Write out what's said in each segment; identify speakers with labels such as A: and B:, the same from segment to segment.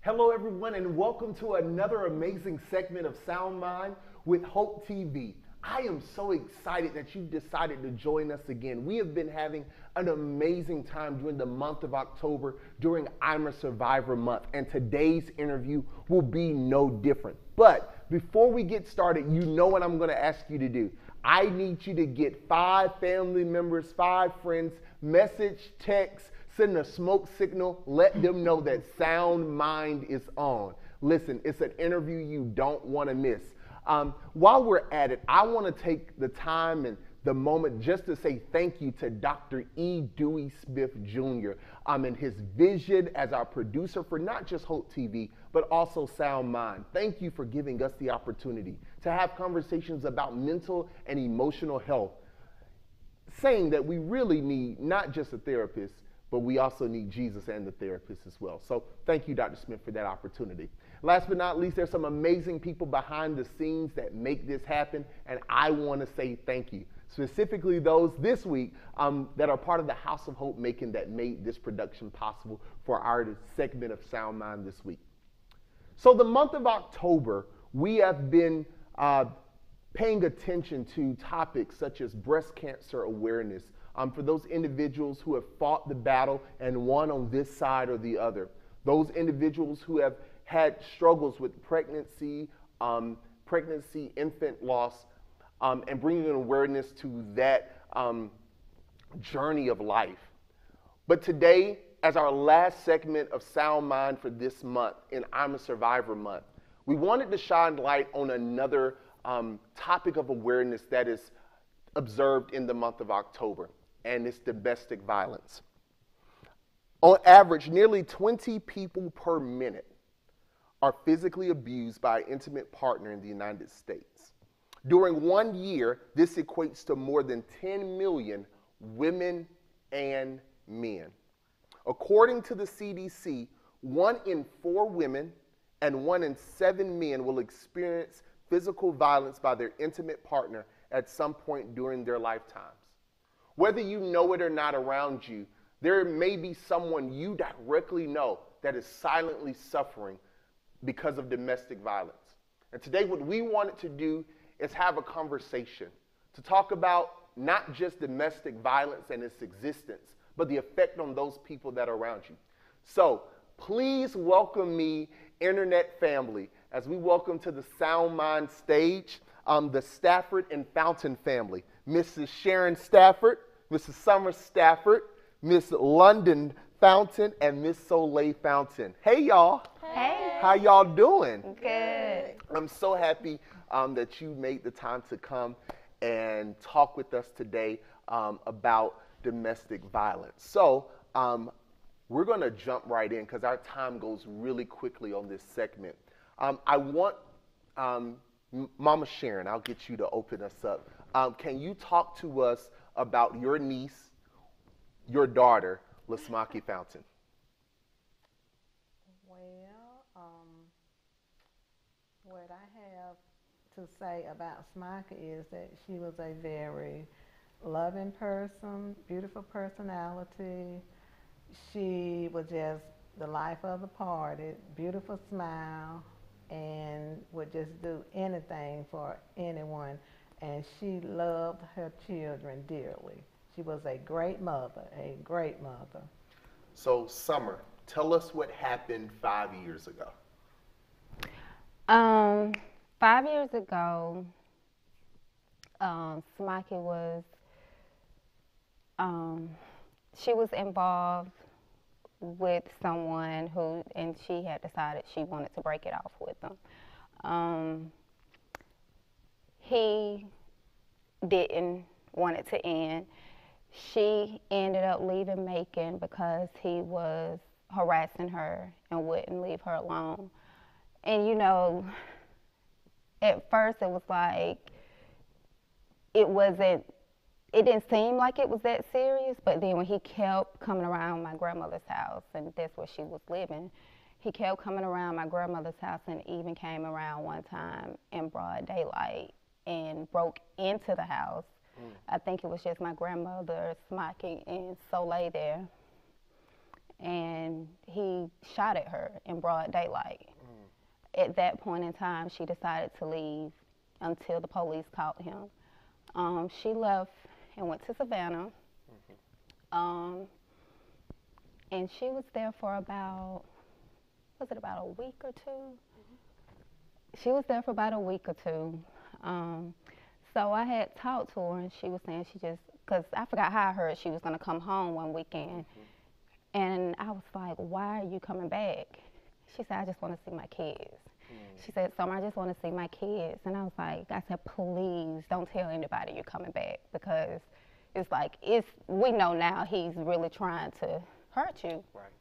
A: Hello, everyone, and welcome to another amazing segment of Sound Mind with Hope TV. I am so excited that you've decided to join us again. We have been having an amazing time during the month of October during I'm a Survivor month, and today's interview will be no different. But before we get started, you know what I'm going to ask you to do. I need you to get 5 family members, 5 friends, message, text, send a smoke signal, let them know that Sound Mind is on. Listen, it's an interview you don't want to miss. While we're at it, I want to take the time and the moment just to say thank you to Dr. E. Dewey Smith Jr. And his vision as our producer for not just Hope TV, but also Sound Mind. Thank you for giving us the opportunity to have conversations about mental and emotional health, saying that we really need not just a therapist, but we also need Jesus and the therapist as well. So thank you, Dr. Smith, for that opportunity. Last but not least, there's some amazing people behind the scenes that make this happen, and I want to say thank you. Specifically those this week that are part of the House of Hope making that made this production possible for our segment of Sound Mind this week. So the month of October, we have been paying attention to topics such as breast cancer awareness, for those individuals who have fought the battle and won on this side or the other. Those individuals who have had struggles with pregnancy, infant loss, and bringing an awareness to that journey of life. But today, as our last segment of Sound Mind for this month in I'm a Survivor month, we wanted to shine light on another topic of awareness that is observed in the month of October, and it's domestic violence. On average, nearly 20 people per minute are physically abused by an intimate partner in the United States. During 1 year, this equates to more than 10 million women and men. According to the CDC, 1 in 4 women and 1 in 7 men will experience physical violence by their intimate partner at some point during their lifetimes. Whether you know it or not around you, there may be someone you directly know that is silently suffering because of domestic violence. And today what we wanted to do is have a conversation to talk about not just domestic violence and its existence, but the effect on those people that are around you. So please welcome me, internet family, as we welcome to the Sound Mind stage, the Stafford and Fountain family. Mrs. Sharon Stafford, Mrs. Summer Stafford, Miss London Fountain, and Miss Soleil Fountain. Hey, y'all.
B: Hey.
A: How y'all doing?
B: Good.
A: I'm so happy that you made the time to come and talk with us today about domestic violence. So we're going to jump right in because our time goes really quickly on this segment. I want Mama Sharon, I'll get you to open us up. Can you talk to us about your niece, your daughter, Lasmaki Fountain?
B: Well, what I have to say about Smokey is that she was a very loving person, beautiful personality. She was just the life of the party, beautiful smile, and would just do anything for anyone. And she loved her children dearly. She was a great mother, a great mother.
A: So, Summer, tell us what happened 5 years ago.
C: 5 years ago, Smokey was, she was involved with someone who, and she had decided she wanted to break it off with them. He didn't want it to end. She ended up leaving Macon because he was harassing her and wouldn't leave her alone. And you know, at first it was like, it didn't seem like it was that serious, but then when he kept coming around my grandmother's house, and that's where she was living, he kept coming around my grandmother's house and even came around one time in broad daylight and broke into the house. I think it was just my grandmother, Smokey, and Soleil there. And he he shot at her in broad daylight. At that point in time, she decided to leave until the police caught him. She left and went to Savannah. And she was there for about a week or two? She was there for about a week or two. So I had talked to her, and she was saying because I forgot how I heard she was going to come home one weekend. And I was like, why are you coming back? She said, I just want to see my kids. She said, Summer, I just want to see my kids. And I was like, please don't tell anybody you're coming back, because it's like, we know now he's really trying to hurt you.
A: Right.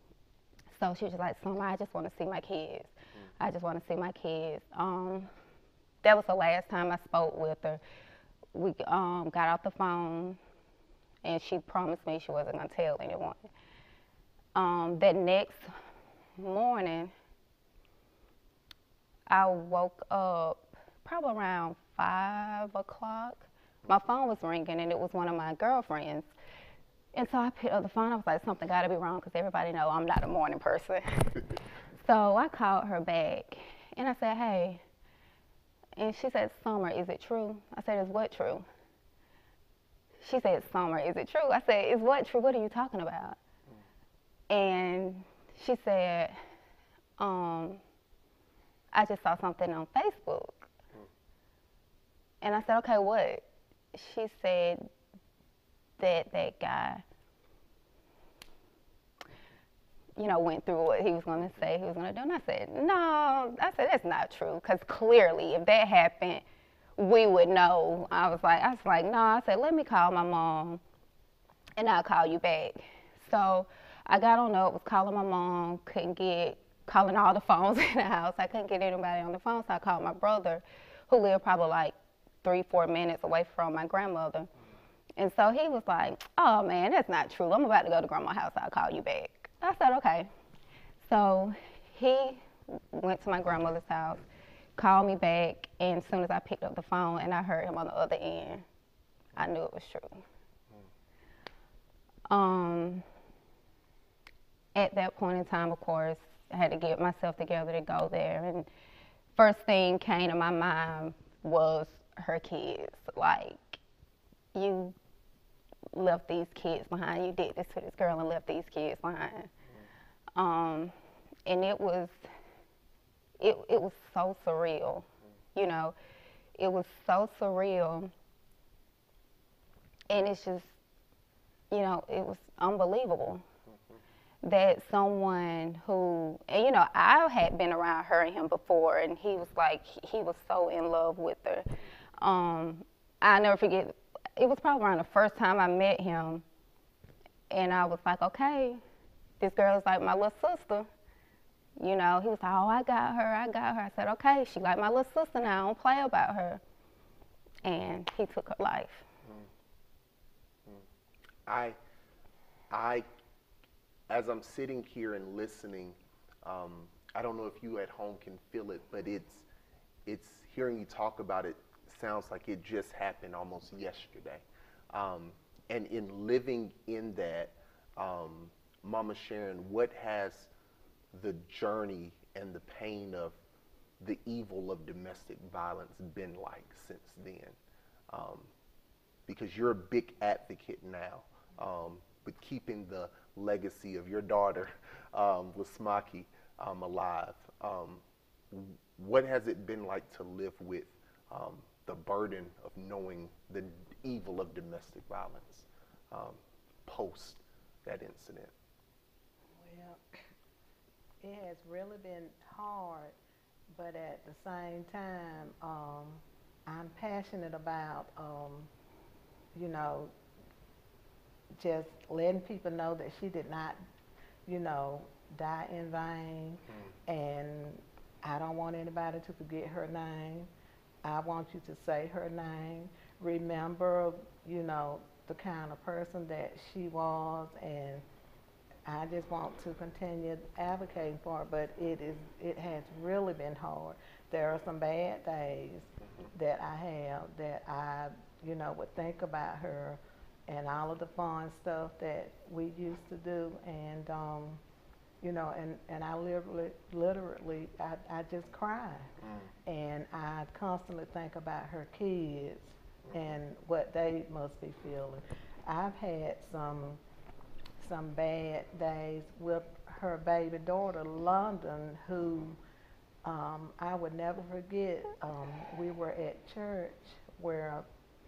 C: So she was just like, Summer, I just want to see my kids. I just want to see my kids. That was the last time I spoke with her. We got off the phone, and she promised me she wasn't going to tell anyone. That next morning, I woke up probably around 5 o'clock. My phone was ringing, and it was one of my girlfriends. And so I picked up the phone. I was like, something got to be wrong, because everybody know I'm not a morning person. So I called her back, and I said, hey. And she said, Summer, is it true? I said, is what true? She said, Summer, is it true? I said, is what true? What are you talking about? And she said, I just saw something on Facebook. And I said, okay, what? She said that guy, went through what he was going to say he was going to do. And I said, no. I said, that's not true, because clearly if that happened, we would know. I was like, no. I said, let me call my mom, and I'll call you back. So I got on up, was calling my mom, calling all the phones in the house. I couldn't get anybody on the phone, so I called my brother, who lived probably like 3-4 minutes away from my grandmother. And so he was like, oh man, that's not true. I'm about to go to grandma's house, I'll call you back. I said, okay. So he went to my grandmother's house, called me back, and as soon as I picked up the phone and I heard him on the other end, I knew it was true. At that point in time, of course, I had to get myself together to go there. And first thing came to my mind was her kids. Like, you left these kids behind. You did this to this girl and left these kids behind. And it was so surreal. It was so surreal. And it's just, it was unbelievable that someone who, and I had been around her and him before, and he was so in love with her. I never forget, it was probably around the first time I met him, and I was like, okay, this girl is like my little sister. He was like, oh, I got her. I said, okay, she like my little sister now, I don't play about her. And he took her life.
A: As I'm sitting here and listening, I don't know if you at home can feel it, but it's hearing you talk about it sounds like it just happened almost yesterday. And in living in that, Mama Sharon, what has the journey and the pain of the evil of domestic violence been like since then? Because you're a big advocate now, with keeping the legacy of your daughter, Lasmaki, alive. What has it been like to live with the burden of knowing the evil of domestic violence post that incident?
B: Well, it has really been hard, but at the same time, I'm passionate about, just letting people know that she did not, die in vain. And I don't want anybody to forget her name. I want you to say her name. Remember, the kind of person that she was, and I just want to continue advocating for her, but it has really been hard. There are some bad days that I have that I, would think about her and all of the fun stuff that we used to do, and you know, and I literally, I just cry. And I constantly think about her kids and what they must be feeling. I've had some bad days with her baby daughter, London, who I would never forget. We were at church where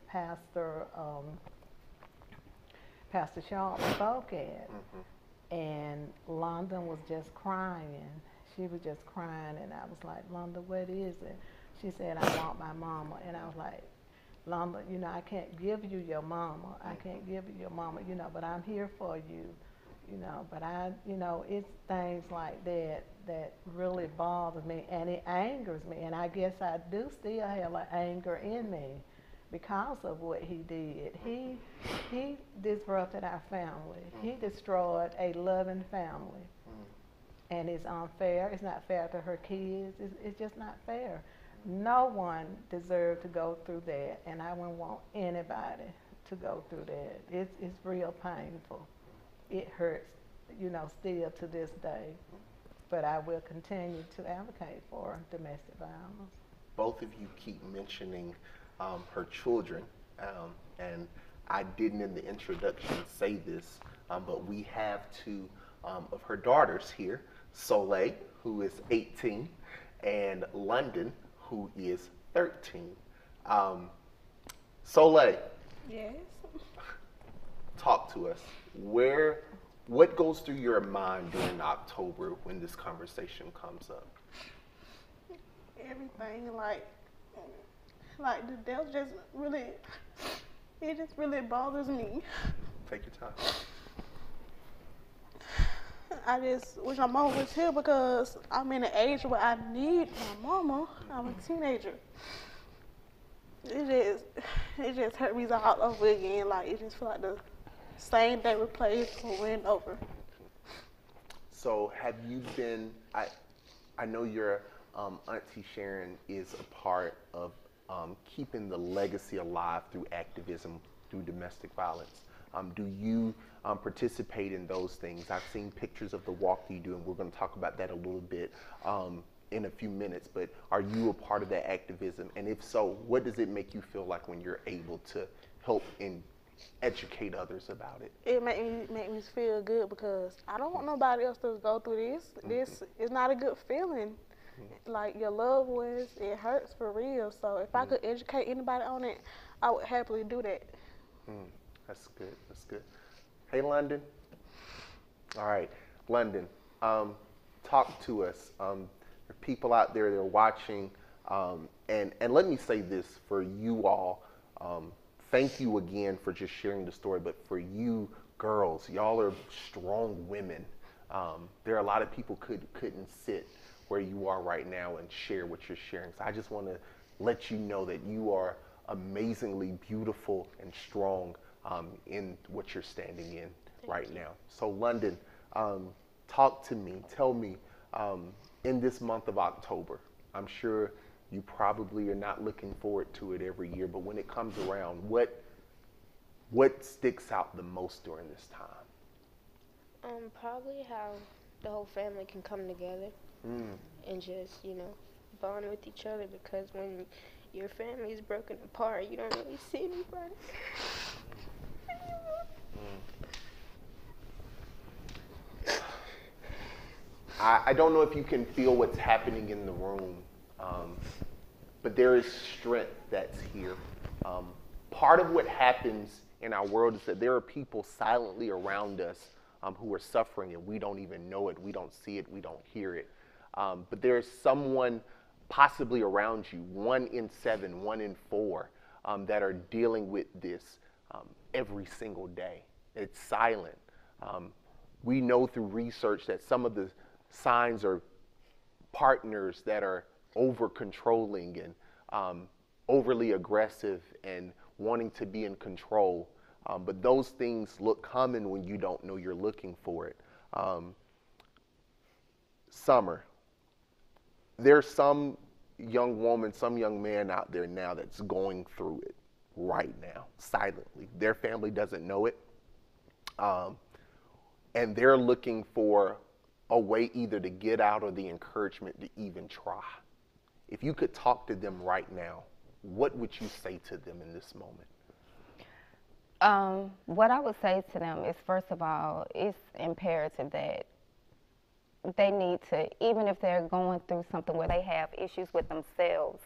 B: Pastor Shaw spoke at, and London was just crying. She was just crying, and I was like, London, what is it? She said, I want my mama. And I was like, London, you know, I can't give you your mama. I can't give you your mama, you know, but I'm here for you, you know. But you know, it's things like that that really bothers me, and it angers me. And I guess I do still have an anger in me because of what he did. He disrupted our family. He destroyed a loving family. And it's unfair. It's not fair to her kids. It's just not fair. No one deserved to go through that, and I wouldn't want anybody to go through that. It's real painful. It hurts, you know, still to this day. But I will continue to advocate for domestic violence.
A: Both of you keep mentioning her children, and I didn't in the introduction say this, but we have two of her daughters here, Soleil, who is 18, and London, who is 13. Soleil.
D: Yes.
A: Talk to us. What goes through your mind during October when this conversation comes up?
D: Everything, like the devil just really, it just really bothers me.
A: Take your time.
D: I just wish my mama was here because I'm in an age where I need my mama. I'm a teenager. It just hurt me all over again. Like, it just feel like the same day replays over and over.
A: So have you been, I know your Auntie Sharon is a part of keeping the legacy alive through activism, through domestic violence. Do you participate in those things? I've seen pictures of the walk that you do, and we're going to talk about that a little bit in a few minutes, but are you a part of that activism? And if so, what does it make you feel like when you're able to help and educate others about it?
D: It make me feel good because I don't want nobody else to go through this. This is not a good feeling. Like, your loved ones, it hurts for real. So if I could educate anybody on it, I would happily do that.
A: That's good. That's good. Hey, London. All right, London. Talk to us. There are people out there that are watching, and let me say this for you all. Thank you again for just sharing the story. But for you girls, y'all are strong women. There are a lot of people couldn't sit where you are right now and share what you're sharing. So I just want to let you know that you are amazingly beautiful and strong in what you're standing in right now. So London, talk to me. Tell me, in this month of October, I'm sure you probably are not looking forward to it every year, but when it comes around, what sticks out the most during this time?
E: Probably how the whole family can come together and just, you know, bond with each other, because when your family is broken apart, you don't really see anybody.
A: I don't know if you can feel what's happening in the room, but there is strength that's here. Part of what happens in our world is that there are people silently around us who are suffering, and we don't even know it, we don't see it, we don't hear it. But there is someone possibly around you, 1 in 7, 1 in 4, that are dealing with this every single day. It's silent. We know through research that some of the signs are partners that are over controlling and overly aggressive and wanting to be in control. But those things look common when you don't know you're looking for it. Summer, there's some young woman, some young man out there now that's going through it right now, silently. Their family doesn't know it. And they're looking for a way either to get out or the encouragement to even try. If you could talk to them right now, what would you say to them in this moment?
C: What I would say to them is, first of all, it's imperative that they need to, even if they're going through something where they have issues with themselves,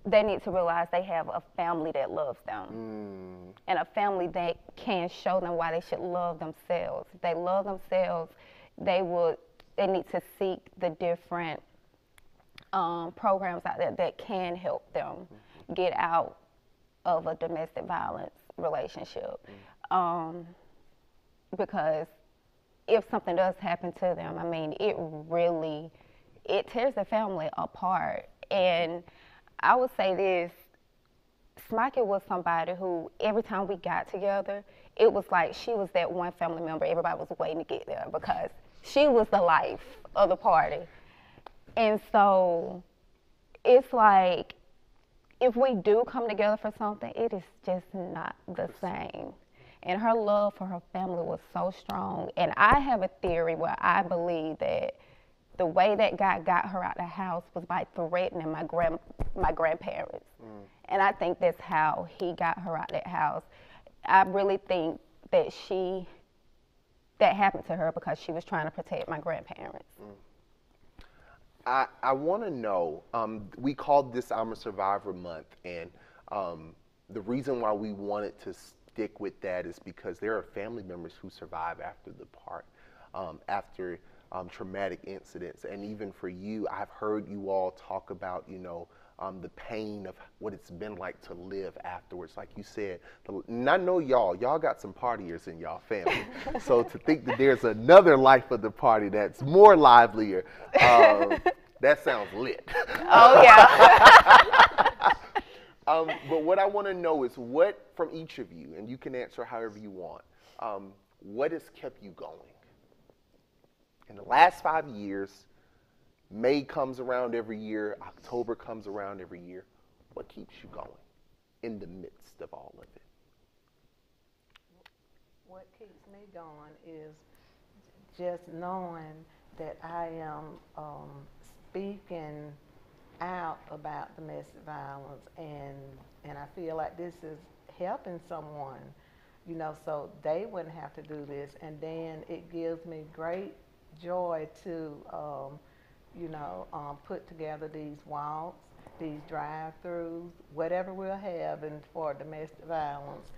C: they need to realize they have a family that loves them and a family that can show them why they should love themselves. If they love themselves, they need to seek the different programs out there that can help them get out of a domestic violence relationship. Because if something does happen to them, I mean, it tears the family apart. And I would say this, Smokey was somebody who, every time we got together, it was like she was that one family member everybody was waiting to get there because she was the life of the party. And so it's like, if we do come together for something, it is just not the same. And her love for her family was so strong. And I have a theory where I believe that the way that God got her out of the house was by threatening my grandparents. And I think that's how he got her out of that house. I really think that that happened to her because she was trying to protect my grandparents.
A: I want to know, we called this I'm a Survivor month, and the reason why we wanted to stick with that is because there are family members who survive after the part, after traumatic incidents. And even for you, I've heard you all talk about, the pain of what it's been like to live afterwards. Like you said, and I know y'all got some partiers in y'all family. So to think that there's another life of the party that's more livelier, that sounds lit.
C: Oh, yeah.
A: But what I want to know is what from each of you, and you can answer however you want, what has kept you going? In the last 5 years, May comes around every year, October comes around every year. What keeps you going in the midst of all of it?
B: What keeps me going is just knowing that I am speaking out about domestic violence, and I feel like this is helping someone, so they wouldn't have to do this. And then it gives me great joy to put together these walks, these drive-throughs, whatever we'll have for domestic violence.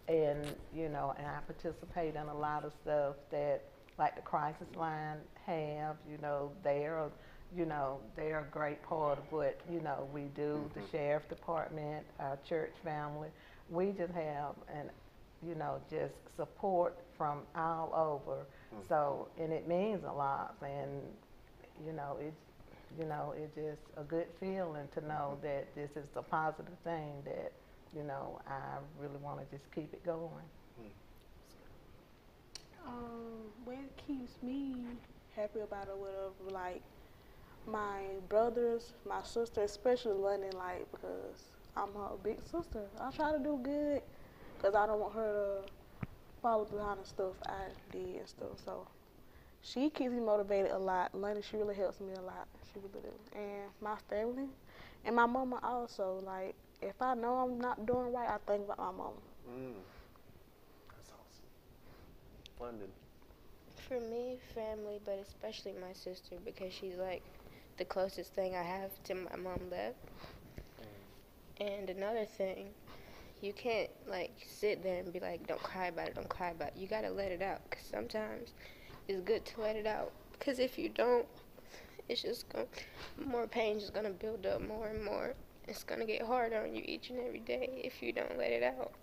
B: And, and I participate in a lot of stuff that, like the crisis line have, they're a great part of what, we do, the sheriff department, our church family. We just have, just support from all over. So, and it means a lot. And, it's just a good feeling to know that this is a positive thing that, I really want to just keep it going.
D: What keeps me happy about it, whatever, like my brothers, my sister, especially London, like, because I'm her big sister. I try to do good because I don't want her to follow behind the stuff I did and stuff. So she keeps me motivated a lot. London, she really helps me a lot. She really do. And my family and my mama also. Like, if I know I'm not doing right, I think about my mama.
A: That's awesome. London.
E: For me, family, but especially my sister, because she's like the closest thing I have to my mom left. And another thing, you can't like sit there and be like, don't cry about it, don't cry about it. You gotta let it out, because sometimes it's good to let it out. Because if you don't, it's just more pain is gonna build up more and more. It's gonna get harder on you each and every day if you don't let it out.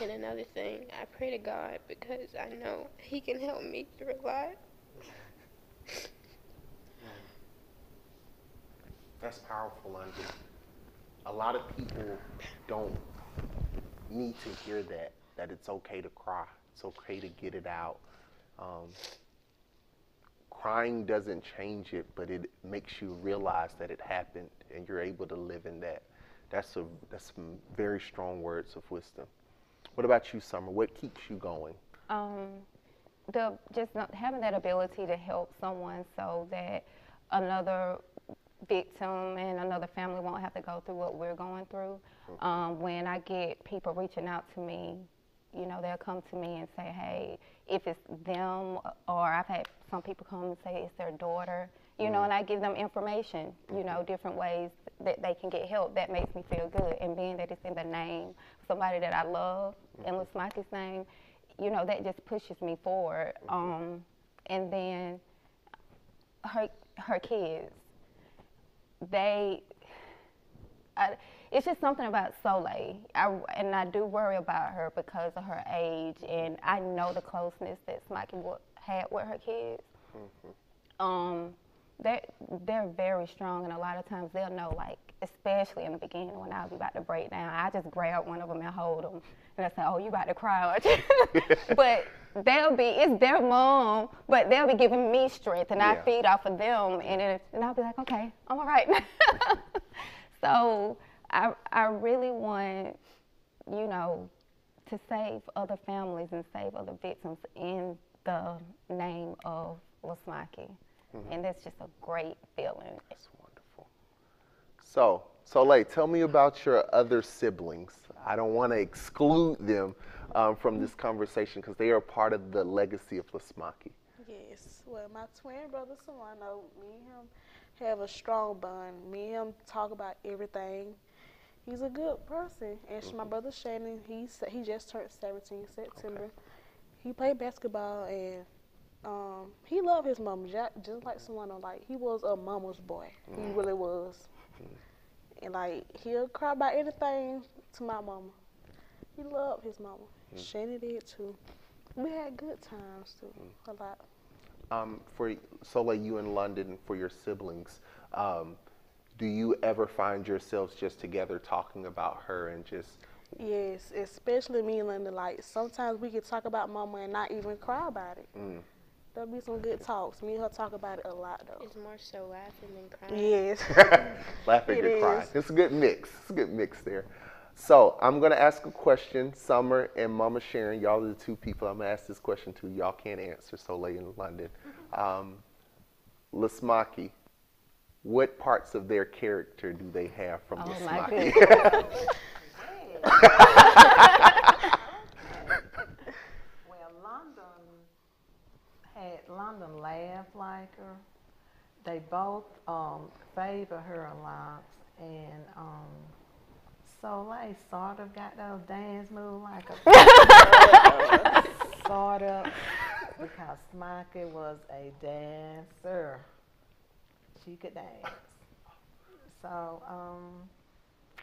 E: And another thing, I pray to God because I know He can help me through a lot.
A: That's powerful, London. A lot of people don't need to hear that it's okay to cry. It's okay to get it out. Crying doesn't change it, but it makes you realize that it happened and you're able to live in that. That's some very strong words of wisdom. What about you, Summer? What keeps you going?
C: just not having that ability to help someone so that another victim and another family won't have to go through what we're going through. When I get people reaching out to me, you know, they'll come to me and say, hey, if it's them, or I've had some people come and say it's their daughter, you know, and I give them information, you know, different ways that they can get help. That makes me feel good. And being that it's in the name, somebody that I love, in Lasmaki's name, you know, that just pushes me forward. And then her kids, it's just something about Soleil, and I do worry about her because of her age, and I know the closeness that Smokey had with her kids. They're very strong, and a lot of times they'll know, like, especially in the beginning when I'll be about to break down, I just grab one of them and hold them, and I say, oh, you about to cry, aren't you? But it's their mom, but they'll be giving me strength, and I feed off of them, and I'll be like, okay, I'm all right. So I really want, you know, to save other families and save other victims in the name of Lasmaki. And that's just a great feeling.
A: That's wonderful. So, Soleil, tell me about your other siblings. I don't want to exclude them from this conversation because they are part of the legacy of Lasmaki.
D: Yes. Well, my twin brother Solano, me and him have a strong bond. Me and him talk about everything. He's a good person. And my brother Shannon, he just turned 17 in September. Okay. He played basketball, and he loved his mama, just like Solano. Like, he was a mama's boy. He really was. And, like, he'll cry about anything to my mama. He loved his mama. Shannon did, too. We had good times, too, a lot.
A: For Soleil, you in London, for your siblings, do you ever find yourselves just together talking about her and just...
D: Yes, especially me and London. Like, sometimes we can talk about mama and not even cry about it. There'll be some good talks. Me and her talk about it a lot, though.
E: It's more so laughing than crying.
D: Yes.
A: Laughing and crying. It's a good mix. It's a good mix there. So I'm going to ask a question. Summer and Mama Sharon, y'all are the two people I'm going to ask this question to. Y'all can't answer, Soleil in London. Lasmaki, what parts of their character do they have from Lasmaki?
B: London laugh like her. They both favor her a lot, and Soleil sort of got those dance moves like a sort of, because Smokey was a dancer. She could dance. So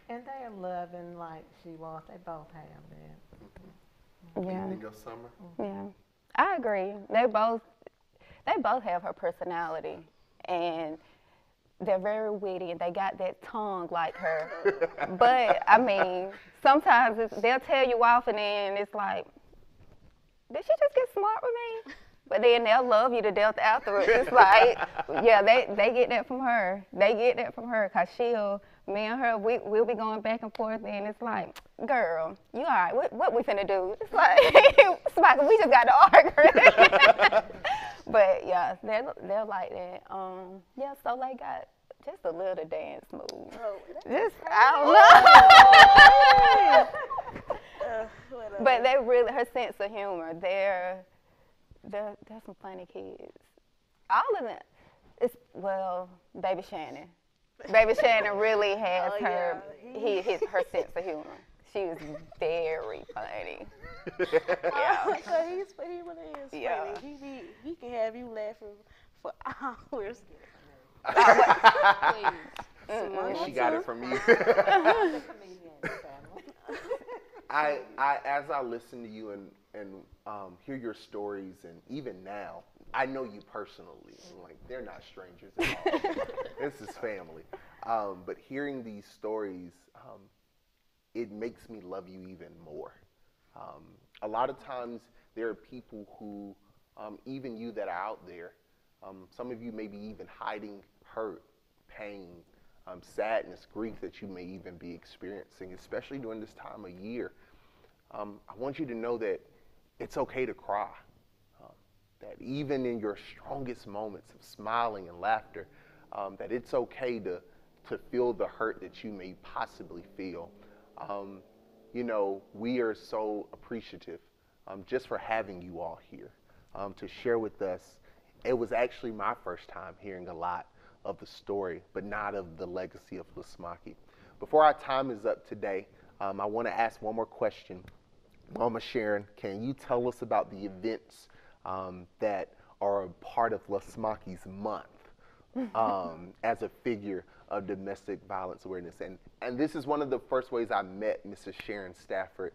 B: and they're loving like she was. They both have that.
C: Yeah.
A: You go, Summer?
C: Yeah, I agree. They both have her personality, and they're very witty, and they got that tongue like her. But I mean, sometimes they'll tell you off, and then it's like, did she just get smart with me? But then they'll love you to death afterwards. It's like, yeah, they get that from her. They get that from her, because me and her, we'll be going back and forth, and it's like, girl, you all right? What we finna do? It's like, Smokey, we just got to argue. But yeah, they're like that. Yeah, so they got just a little dance move.
D: Oh,
C: just, I don't know. But they really, her sense of humor, they're some funny kids. All of them. Baby Shannon. Baby Shannon really has her sense of humor. She is very funny.
D: Yeah. So he really is funny. He can have you laughing for hours.
A: She got it from you. As I listen to you and hear your stories, and even now, I know you personally. Like, they're not strangers at all. This is family. But hearing these stories, it makes me love you even more. A lot of times, there are people who, even you that are out there, some of you may be even hiding hurt, pain, sadness, grief that you may even be experiencing, especially during this time of year. I want you to know that it's okay to cry. that even in your strongest moments of smiling and laughter, that it's okay to feel the hurt that you may possibly feel. You know, we are so appreciative just for having you all here to share with us. It was actually my first time hearing a lot of the story, but not of the legacy of Lasmaki. Before our time is up today, I want to ask one more question. Mama Sharon, can you tell us about the events that are a part of Lasmaki's month as a figure of domestic violence awareness? And this is one of the first ways I met Mrs. Sharon Stafford.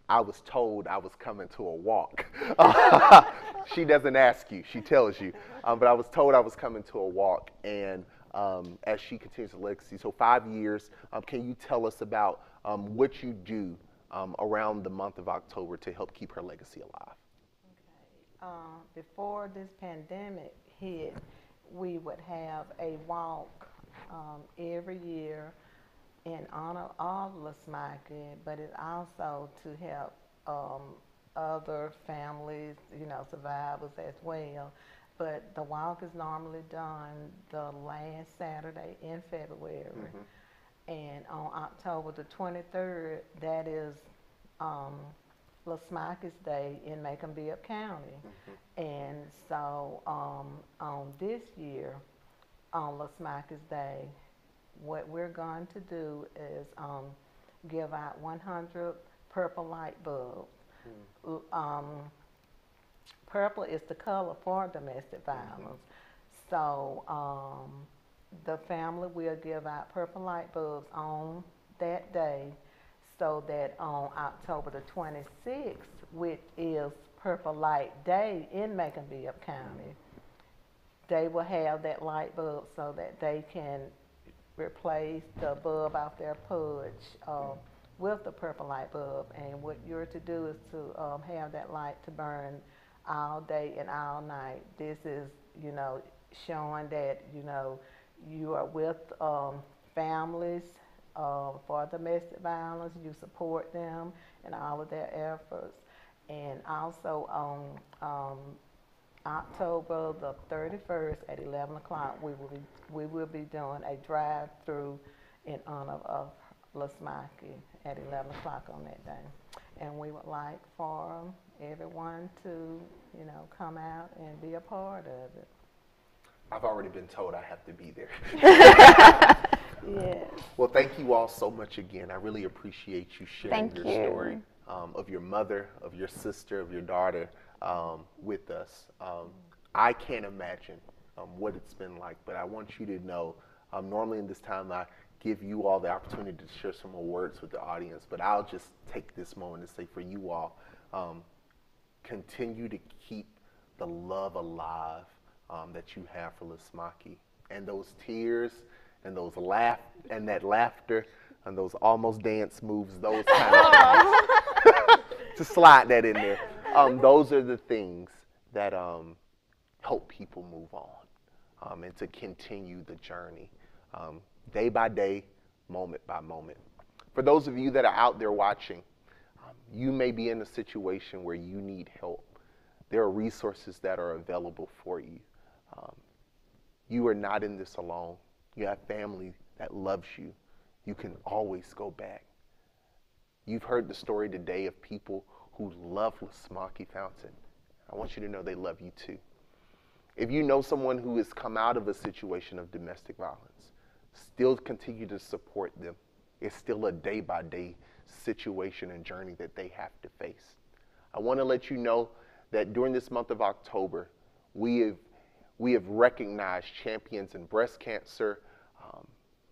A: I was told I was coming to a walk. She doesn't ask you, she tells you. But I was told I was coming to a walk, and as she continues the legacy. So 5 years, can you tell us about what you do around the month of October to help keep her legacy alive?
B: Okay. Before this pandemic hit, we would have a walk every year in honor of Lasmaki, but it also to help other families, you know, survivors as well. But the walk is normally done the last Saturday in February. Mm-hmm. And on October the 23rd, that is Lasmaki's Day in Macon-Bibb County. Mm-hmm. And so on this year, on Lasmaki's Day, what we're going to do is give out 100 purple light bulbs. Mm. Purple is the color for domestic violence. Mm-hmm. So the family will give out purple light bulbs on that day, so that on October the 26th, which is Purple Light Day in Macon-Bibb County, they will have that light bulb so that they can replace the bulb off their porch with the purple light bulb. And what you're to do is to have that light to burn all day and all night. This is, you know, showing that, you know, you are with families for domestic violence, you support them in all of their efforts. And also on October the 31st at 11 o'clock, we will be doing a drive-through in honor of Lasmaki at 11 o'clock on that day. And we would like for everyone to, you know, come out and be a part of it.
A: I've already been told I have to be there.
B: Yes.
A: Well, thank you all so much again. I really appreciate you sharing your story of your mother, of your sister, of your daughter with us. I can't imagine what it's been like, but I want you to know, normally in this time I give you all the opportunity to share some more words with the audience, but I'll just take this moment to say for you all, continue to keep the love alive that you have for Lasmaki, and those tears and those that laughter and those almost dance moves, those kind of things. To slide that in there. Those are the things that help people move on and to continue the journey day by day, moment by moment. For those of you that are out there watching, you may be in a situation where you need help. There are resources that are available for you. You are not in this alone. You have family that loves you. You can always go back. You've heard the story today of people who love Lasmaki Fountain. I want you to know they love you too. If you know someone who has come out of a situation of domestic violence, still continue to support them. It's still a day-by-day situation and journey that they have to face. I want to let you know that during this month of October, we have recognized champions in breast cancer,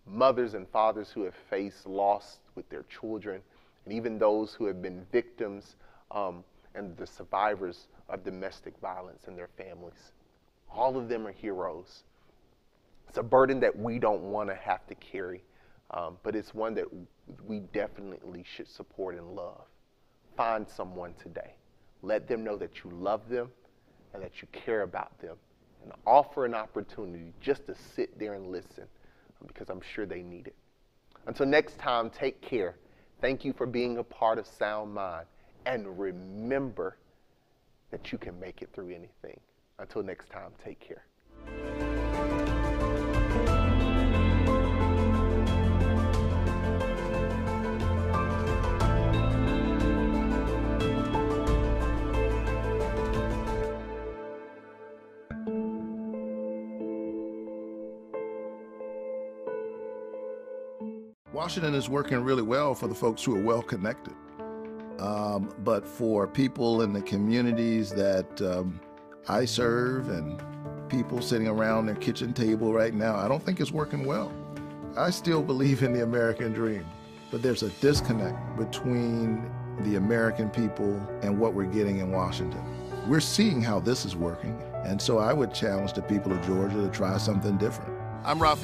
A: mothers and fathers who have faced loss with their children, and even those who have been victims and the survivors of domestic violence and their families. All of them are heroes. It's a burden that we don't want to have to carry, but it's one that we definitely should support and love. Find someone today. Let them know that you love them and that you care about them, and offer an opportunity just to sit there and listen, because I'm sure they need it. Until next time, take care. Thank you for being a part of Sound Mind. And remember that you can make it through anything. Until next time, take care.
F: Washington is working really well for the folks who are well connected. But for people in the communities that I serve and people sitting around their kitchen table right now, I don't think it's working well. I still believe in the American dream, but there's a disconnect between the American people and what we're getting in Washington. We're seeing how this is working, and so I would challenge the people of Georgia to try something different. I'm Rafi.